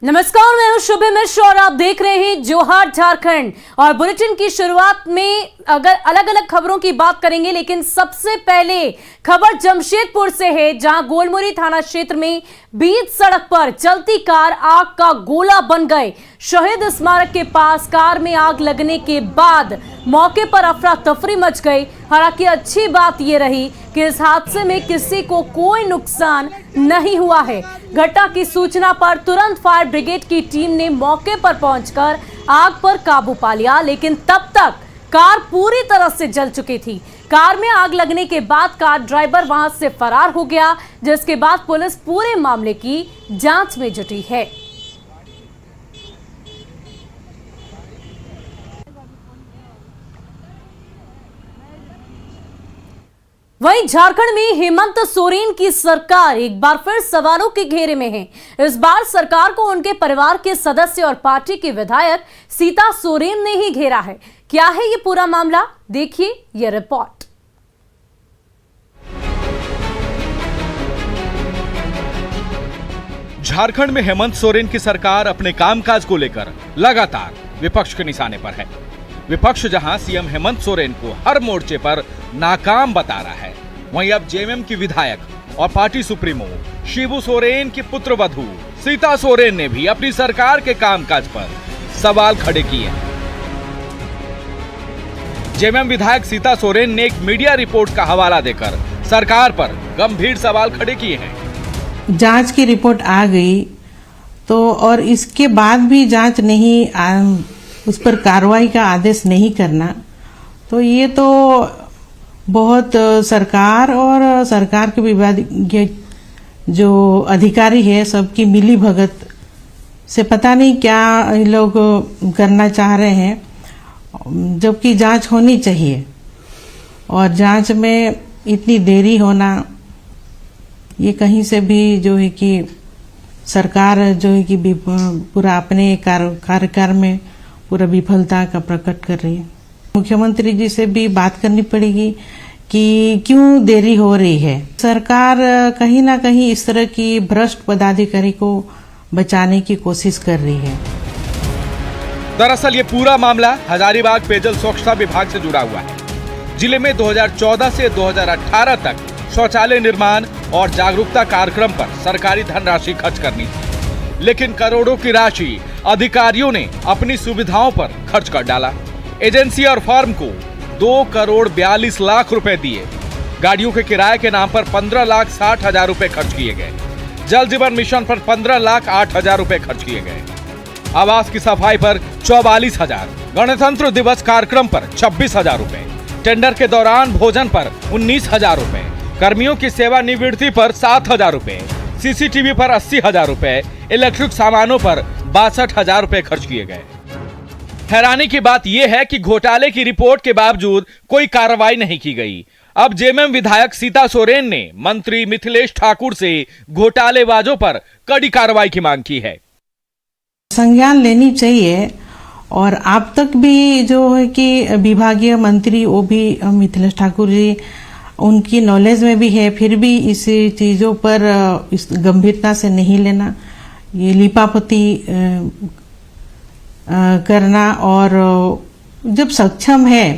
नमस्कार, मैं हूं शुभे मिश्र और आप देख रहे हैं जोहार झारखंड। और बुलेटिन की शुरुआत में अगर अलग अलग खबरों की बात करेंगे, लेकिन सबसे पहले खबर जमशेदपुर से है, जहां गोलमुरी थाना क्षेत्र में बीच सड़क पर चलती कार आग का गोला बन गए। शहीद स्मारक के पास कार में आग लगने के बाद मौके पर अफरा तफरी मच गई। हालांकि अच्छी बात यह रही कि इस हादसे में किसी को कोई नुकसान नहीं हुआ है। घटना की सूचना पर तुरंत फायर ब्रिगेड की टीम ने मौके पर पहुंचकर आग पर काबू पा लिया, लेकिन तब तक कार पूरी तरह से जल चुकी थी। कार में आग लगने के बाद कार ड्राइवर वहां से फरार हो गया, जिसके बाद पुलिस पूरे मामले की जांच में जुटी है। वहीं झारखंड में हेमंत सोरेन की सरकार एक बार फिर सवालों के घेरे में है। इस बार सरकार को उनके परिवार के सदस्य और पार्टी की विधायक सीता सोरेन ने ही घेरा है। क्या है ये पूरा मामला, देखिए ये रिपोर्ट। झारखंड में हेमंत सोरेन की सरकार अपने कामकाज को लेकर लगातार विपक्ष के निशाने पर है। विपक्ष जहां सीएम हेमंत सोरेन को हर मोर्चे पर नाकाम बता रहा है, वहीं अब जेएमएम की विधायक और पार्टी सुप्रीमो शिबू सोरेन की पुत्रवधू सीता सोरेन ने भी अपनी सरकार के कामकाज पर सवाल खड़े किए हैं। जेएमएम विधायक सीता सोरेन ने एक मीडिया रिपोर्ट का हवाला देकर सरकार पर गंभीर सवाल खड़े किए हैं। जांच की रिपोर्ट आ गई तो और इसके बाद भी जांच नहीं, उस पर कार्रवाई का आदेश नहीं करना, तो ये तो बहुत सरकार और सरकार के विभागीय जो अधिकारी है सबकी मिली भगत से पता नहीं क्या लोग करना चाह रहे हैं, जबकि जांच होनी चाहिए। और जांच में इतनी देरी होना, ये कहीं से भी जो है कि सरकार जो है कि पूरा अपने कार्यकाल में पूरा विफलता का प्रकट कर रही है। मुख्यमंत्री जी से भी बात करनी पड़ेगी कि क्यों देरी हो रही है। सरकार कहीं ना कहीं इस तरह की भ्रष्ट पदाधिकारी को बचाने की कोशिश कर रही है। दरअसल ये पूरा मामला हजारीबाग पेयजल स्वच्छता विभाग से जुड़ा हुआ है। जिले में 2014 से 2018 तक शौचालय निर्माण और जागरूकता कार्यक्रम पर सरकारी धनराशि खर्च करनी थी, लेकिन करोड़ों की राशि अधिकारियों ने अपनी सुविधाओं पर खर्च कर डाला। एजेंसी और फर्म को 2,42,00,000 रुपए दिए। गाड़ियों के किराए के नाम पर 15,60,000 रुपए खर्च किए गए। जल जीवन मिशन पर 15,08,000 रुपए खर्च किए गए। आवास की सफाई पर 44,000, गणतंत्र दिवस कार्यक्रम पर 26,000 रुपए, टेंडर के दौरान भोजन पर 19,000 रुपए, कर्मियों की सेवानिवृत्ति पर 7,000 रुपए, सीसीटीवी पर 80,000 रुपए, इलेक्ट्रिक सामानों पर 62,000 रुपए खर्च किए गए। हैरानी की बात यह है कि घोटाले की रिपोर्ट के बावजूद कोई कार्रवाई नहीं की गई। अब जेएमएम विधायक सीता सोरेन ने मंत्री मिथिलेश ठाकुर से घोटालेबाजों पर कड़ी कार्रवाई की मांग की है। संज्ञान लेनी चाहिए, और अब तक भी जो है कि विभागीय मंत्री वो भी मिथिलेश ठाकुर जी उनकी नॉलेज में भी है, फिर भी इस चीजों पर इस गंभीरता से नहीं लेना, ये लिपापोती करना, और जब सक्षम है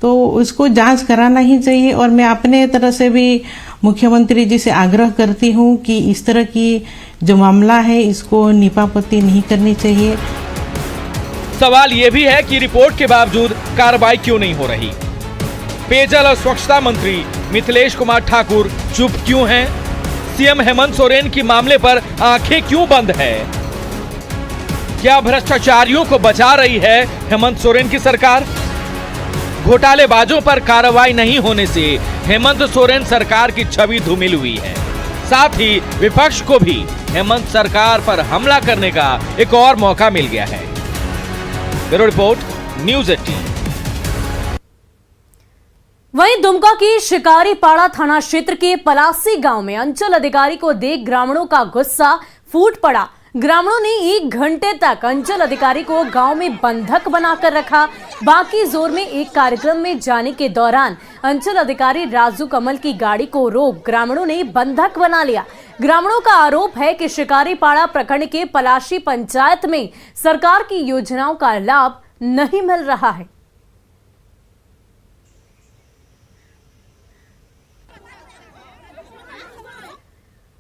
तो उसको जांच कराना ही चाहिए। और मैं अपने तरह से भी मुख्यमंत्री जी से आग्रह करती हूं कि इस तरह की जो मामला है इसको लिपापोती नहीं करनी चाहिए। सवाल ये भी है कि रिपोर्ट के बावजूद कार्रवाई क्यों नहीं हो रही। पेयजल और स्वच्छता मंत्री मिथिलेश कुमार ठाकुर चुप क्यों हैं? सीएम हेमंत सोरेन की मामले पर आंखें क्यों बंद है? क्या भ्रष्टाचारियों को बचा रही है हेमंत सोरेन की सरकार? घोटालेबाजों पर कार्रवाई नहीं होने से हेमंत सोरेन सरकार की छवि धूमिल हुई है। साथ ही विपक्ष को भी हेमंत सरकार पर हमला करने का एक और मौका मिल गया है। Bureau report, news 18। वहीं दुमका की शिकारीपाड़ा थाना क्षेत्र के पलासी गांव में अंचल अधिकारी को देख ग्रामीणों का गुस्सा फूट पड़ा। ग्रामीणों ने 1 घंटे तक अंचल अधिकारी को गांव में बंधक बनाकर रखा। बाकी जोर में एक कार्यक्रम में जाने के दौरान अंचल अधिकारी राजू कमल की गाड़ी को रोक ग्रामीणों ने बंधक बना लिया। ग्रामीणों का आरोप है कि शिकारीपाड़ा प्रखंड के पलाशी पंचायत में सरकार की योजनाओं का लाभ नहीं मिल रहा है।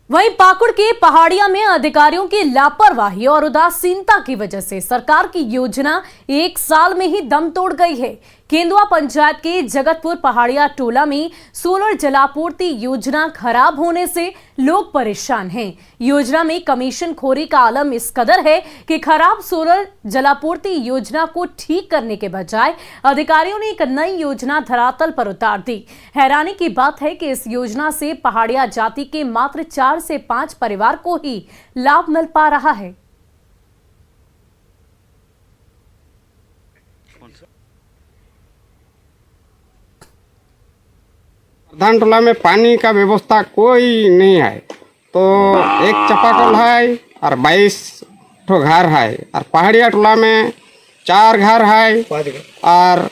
वहीं पाकुड़ के पहाड़िया में अधिकारियों की लापरवाही और उदासीनता की वजह से सरकार की योजना 1 साल में ही दम तोड़ गई है। केंदुआ पंचायत के जगतपुर पहाड़िया टोला में सोलर जलापूर्ति योजना खराब होने से लोग परेशान हैं। योजना में कमीशन खोरी का आलम इस कदर है कि खराब सोलर जलापूर्ति योजना को ठीक करने के बजाय अधिकारियों ने एक नई योजना धरातल पर उतार दी। हैरानी की बात है कि इस योजना से पहाड़िया जाति के मात्र 4 से 5 परिवार को ही लाभ मिल पा रहा है। प्रधान टोला में पानी का व्यवस्था कोई नहीं है, तो एक चापाकल है और 22 ठो घर है, और पहाड़िया टोला में 4 घर है और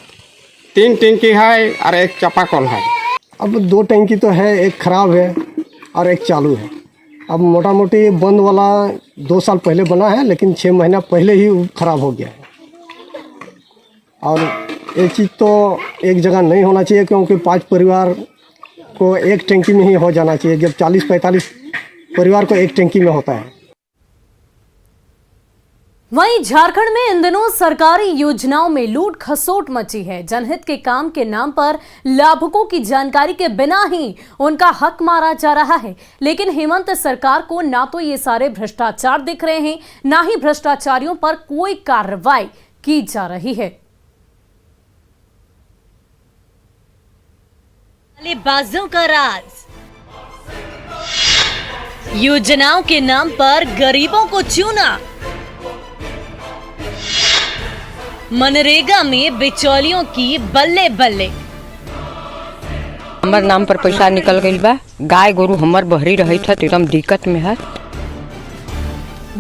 3 टंकी है और एक चापाकल है। अब 2 टंकी तो है, एक खराब है और एक चालू है। अब मोटा मोटी बंद वाला 2 साल पहले बना है, लेकिन 6 महीना पहले ही खराब हो गया है। और ये चीज़ तो एक जगह नहीं होना चाहिए, क्योंकि 5 परिवार को एक टंकी में ही हो जाना चाहिए, जब 40-45 परिवार को एक टंकी में होता है। वहीं झारखंड में इन दिनों सरकारी योजनाओं में लूट खसोट मची है। जनहित के काम के नाम पर लाभुकों की जानकारी के बिना ही उनका हक मारा जा रहा है। लेकिन हेमंत सरकार को ना तो ये सारे भ्रष्टाचार दिख रहे हैं, ना ही भ्रष्टाचारियों पर कोई कार्रवाई की जा रही है। बाजों का राज, योजनाओं के नाम पर गरीबों को चूना, मनरेगा में बिचौलियों की बल्ले बल्ले। हमर नाम पर पैसा निकल गई बा, गाय गोरू हमर बहरी रही था, एकदम दिक्कत में है।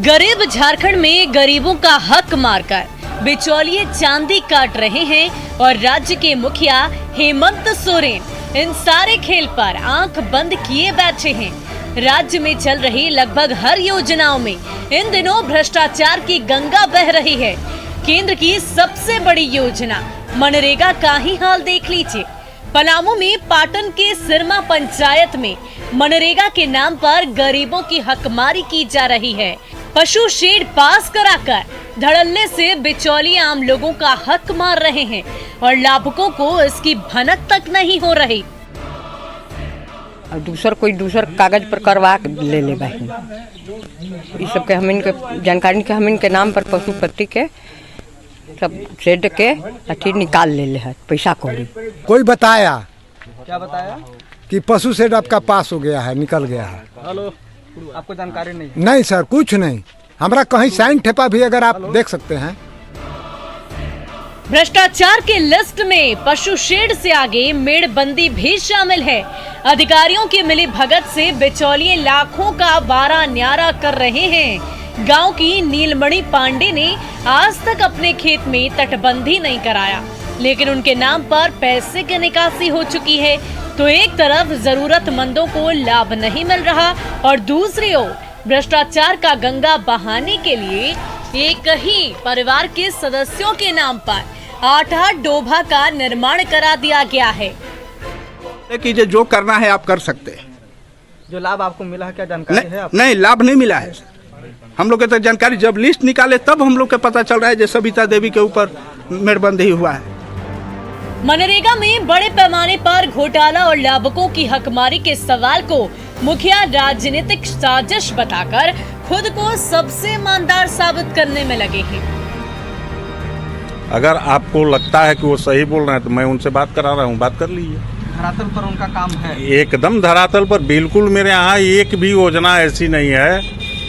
गरीब झारखंड में गरीबों का हक मारकर बिचौलिए चांदी काट रहे हैं और राज्य के मुखिया हेमंत सोरेन इन सारे खेल पर आंख बंद किए बैठे हैं। राज्य में चल रही लगभग हर योजनाओं में इन दिनों भ्रष्टाचार की गंगा बह रही है। केंद्र की सबसे बड़ी योजना मनरेगा का ही हाल देख लीजिए। पलामू में पाटन के सिरमा पंचायत में मनरेगा के नाम पर गरीबों की हकमारी की जा रही है। पशु शेड पास कराकर धड़ल्ले से बिचौलिए आम लोगों का हक मार रहे हैं और लाभुकों को इसकी भनक तक नहीं हो रही। और दूसर कागज पर करवा ले भाई, इस सब के हम इनके जानकारी के हम इनके नाम पर पशुपति के सब शेड के अथी निकाल ले है पैसा कौड़ी। कोई बताया क्या बताया कि पशु शेड आपका पास हो गया है, निकल गया है। हेलो, आपको जानकारी नहीं? नहीं सर, कुछ नहीं। हमारा कहीं साइन ठेपा भी अगर आप देख सकते हैं। भ्रष्टाचार के लिस्ट में पशु शेड से आगे मेड़बंदी भी शामिल है। अधिकारियों की मिली भगत से बिचौलिए लाखों का वारा न्यारा कर रहे हैं। गांव की नीलमणि पांडे ने आज तक अपने खेत में तटबंधी नहीं कराया, लेकिन उनके नाम पर पैसे की निकासी हो चुकी है। तो एक तरफ जरूरतमंदों को लाभ नहीं मिल रहा और दूसरी ओर भ्रष्टाचार का गंगा बहाने के लिए एक ही परिवार के सदस्यों के नाम पर 8 डोभा का निर्माण करा दिया गया है। कीजिए, जो करना है आप कर सकते हैं। जो लाभ आपको मिला है, क्या जानकारी है आपको? नहीं, लाभ नहीं मिला है। हम लोग के तक जानकारी जब लिस्ट निकाले तब हम लोग के पता चल रहा है जो सविता देवी के ऊपर मेड़बंदी हुआ है। मनरेगा में बड़े पैमाने पर घोटाला और लाभुकों की हकमारी के सवाल को मुखिया राजनीतिक साजिश बताकर खुद को सबसे ईमानदार साबित करने में लगे हैं। अगर आपको लगता है कि वो सही बोल रहे हैं तो मैं उनसे बात करा रहा हूँ, बात कर लीजिए। धरातल पर उनका काम है? एकदम धरातल पर, बिल्कुल। मेरे यहाँ एक भी योजना ऐसी नहीं है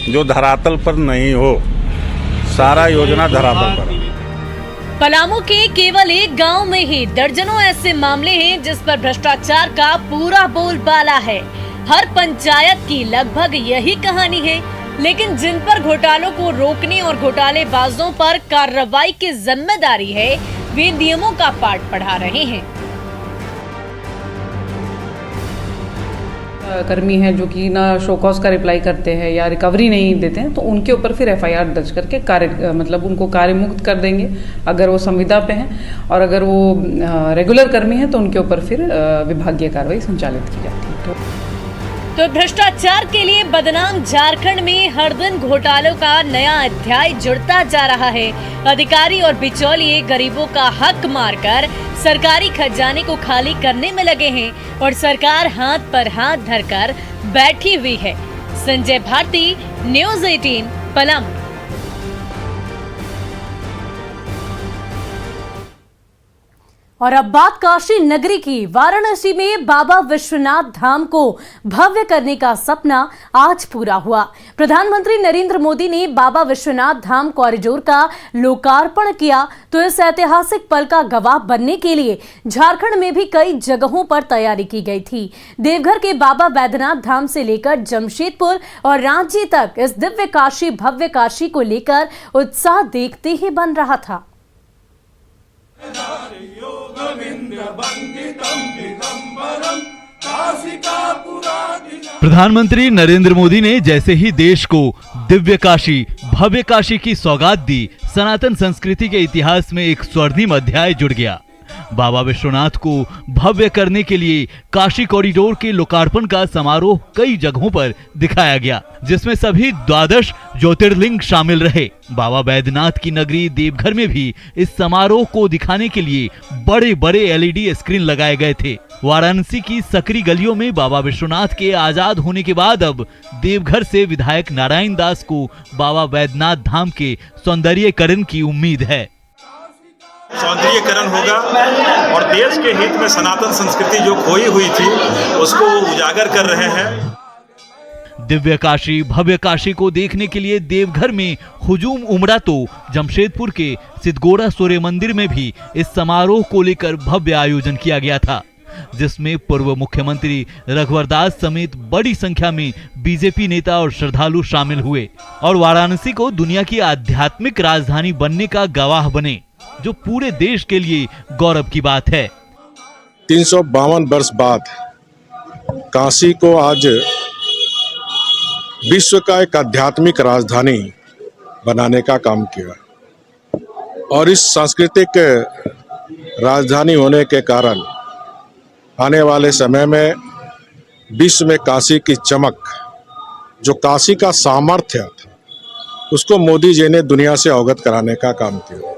जो धरातल पर नहीं हो। सारा योजना धरातल पर है। पलामू के केवल एक गांव में ही दर्जनों ऐसे मामले हैं जिस पर भ्रष्टाचार का पूरा बोलबाला है। हर पंचायत की लगभग यही कहानी है, लेकिन जिन पर घोटालों को रोकने और घोटालेबाजों पर कार्रवाई की जिम्मेदारी है, वे नियमों का पाठ पढ़ा रहे हैं। कर्मी हैं जो कि ना शो कॉज का रिप्लाई करते हैं या रिकवरी नहीं देते हैं, तो उनके ऊपर फिर एफआईआर दर्ज करके मतलब उनको कार्य मुक्त कर देंगे अगर वो संविदा पे हैं, और अगर वो रेगुलर कर्मी हैं तो उनके ऊपर फिर विभागीय कार्रवाई संचालित की जाती है। तो भ्रष्टाचार के लिए बदनाम झारखंड में हर दिन घोटालों का नया अध्याय जुड़ता जा रहा है। अधिकारी और बिचौलिए गरीबों का हक मारकर सरकारी खजाने को खाली करने में लगे हैं और सरकार हाथ पर हाथ धरकर बैठी हुई है। संजय भारती, न्यूज़ 18, पलामू। और अब बात काशी नगरी की। वाराणसी में बाबा विश्वनाथ धाम को भव्य करने का सपना आज पूरा हुआ। प्रधानमंत्री नरेंद्र मोदी ने बाबा विश्वनाथ धाम कॉरिडोर का लोकार्पण किया, तो इस ऐतिहासिक पल का गवाह बनने के लिए झारखंड में भी कई जगहों पर तैयारी की गई थी। देवघर के बाबा बैद्यनाथ धाम से लेकर जमशेदपुर और रांची तक इस दिव्य काशी भव्य काशी को लेकर उत्साह देखते ही बन रहा था। प्रधानमंत्री नरेंद्र मोदी ने जैसे ही देश को दिव्य काशी भव्य काशी की सौगात दी, सनातन संस्कृति के इतिहास में एक स्वर्णिम अध्याय जुड़ गया। बाबा विश्वनाथ को भव्य करने के लिए काशी कॉरिडोर के लोकार्पण का समारोह कई जगहों पर दिखाया गया, जिसमें सभी 12 ज्योतिर्लिंग शामिल रहे। बाबा बैद्यनाथ की नगरी देवघर में भी इस समारोह को दिखाने के लिए बड़े बड़े एलईडी स्क्रीन लगाए गए थे। वाराणसी की सकरी गलियों में बाबा विश्वनाथ के आजाद होने के बाद अब देवघर से विधायक नारायण दास को बाबा बैद्यनाथ धाम के सौंदर्यीकरण की उम्मीद है। सौंदर्यीकरण होगा और देश के हित में सनातन संस्कृति जो खोई हुई थी उसको उजागर कर रहे हैं। दिव्य काशी भव्य काशी को देखने के लिए देवघर में हुजूम उमड़ा, तो जमशेदपुर के सिद्धगोड़ा सूर्य मंदिर में भी इस समारोह को लेकर भव्य आयोजन किया गया था, जिसमें पूर्व मुख्यमंत्री रघुवर दास समेत बड़ी संख्या में बीजेपी नेता और श्रद्धालु शामिल हुए और वाराणसी को दुनिया की आध्यात्मिक राजधानी बनने का गवाह बने, जो पूरे देश के लिए गौरव की बात है। 352 वर्ष बाद काशी को आज विश्व का एक आध्यात्मिक राजधानी बनाने का काम किया और इस सांस्कृतिक राजधानी होने के कारण आने वाले समय में विश्व में काशी की चमक, जो काशी का सामर्थ्य था, उसको मोदी जी ने दुनिया से अवगत कराने का काम किया।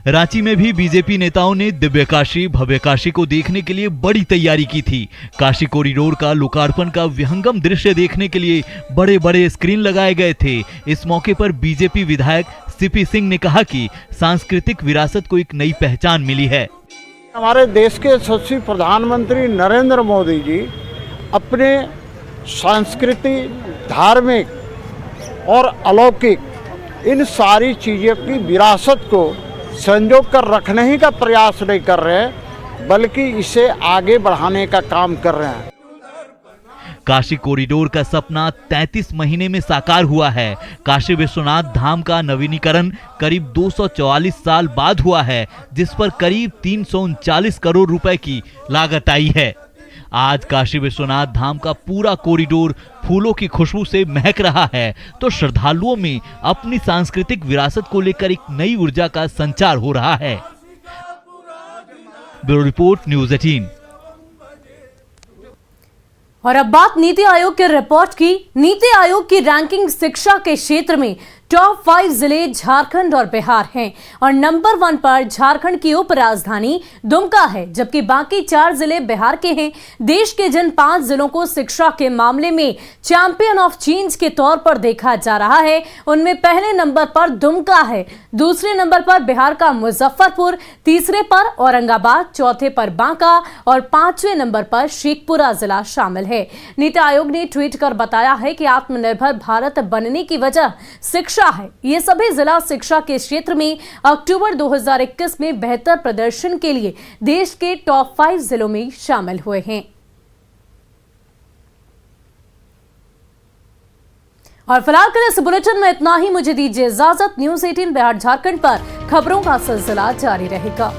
रांची में भी बीजेपी नेताओं ने दिव्य काशी भव्य काशी को देखने के लिए बड़ी तैयारी की थी। काशी कॉरिडोर का लोकार्पण का विहंगम दृश्य देखने के लिए बड़े बड़े स्क्रीन लगाए गए थे। इस मौके पर बीजेपी विधायक सीपी सिंह ने कहा कि सांस्कृतिक विरासत को एक नई पहचान मिली है। हमारे देश के यशस्वी प्रधानमंत्री नरेंद्र मोदी जी अपने संस्कृति, धार्मिक और अलौकिक इन सारी चीज़ों की विरासत को संजो कर रखने ही का प्रयास नहीं कर रहे हैं, बल्कि इसे आगे बढ़ाने का काम कर रहे हैं। काशी कॉरिडोर का सपना 33 महीने में साकार हुआ है। काशी विश्वनाथ धाम का नवीनीकरण करीब 244 साल बाद हुआ है, जिस पर करीब 339 करोड़ रुपए की लागत आई है। आज काशी विश्वनाथ धाम का पूरा कॉरिडोर फूलों की खुशबू से महक रहा है, तो श्रद्धालुओं में अपनी सांस्कृतिक विरासत को लेकर एक नई ऊर्जा का संचार हो रहा है। Bureau report, news 18। और अब बात नीति आयोग के रिपोर्ट की। नीति आयोग की रैंकिंग शिक्षा के क्षेत्र में टॉप 5 जिले झारखंड और बिहार हैं और नंबर 1 पर झारखंड की उप राजधानी दुमका है, जबकि बाकी 4 जिले बिहार के हैं। देश के जिन 5 जिलों को शिक्षा के मामले में चैंपियन ऑफ चेंज के तौर पर देखा जा रहा है, उनमें पहले नंबर पर दुमका है, दूसरे नंबर पर बिहार का मुजफ्फरपुर, तीसरे पर औरंगाबाद, चौथे पर बांका और 5वें नंबर पर शेखपुरा जिला शामिल है। नीति आयोग ने ट्वीट कर बताया है कि आत्मनिर्भर भारत बनने की वजह शिक्षा है। ये सभी जिला शिक्षा के क्षेत्र में अक्टूबर 2021 में बेहतर प्रदर्शन के लिए देश के टॉप 5 जिलों में शामिल हुए हैं। और फिलहाल के लिए इस बुलेटिन में इतना ही। मुझे दीजिए इजाजत। न्यूज़ 18 बिहार झारखंड पर खबरों का सिलसिला जारी रहेगा।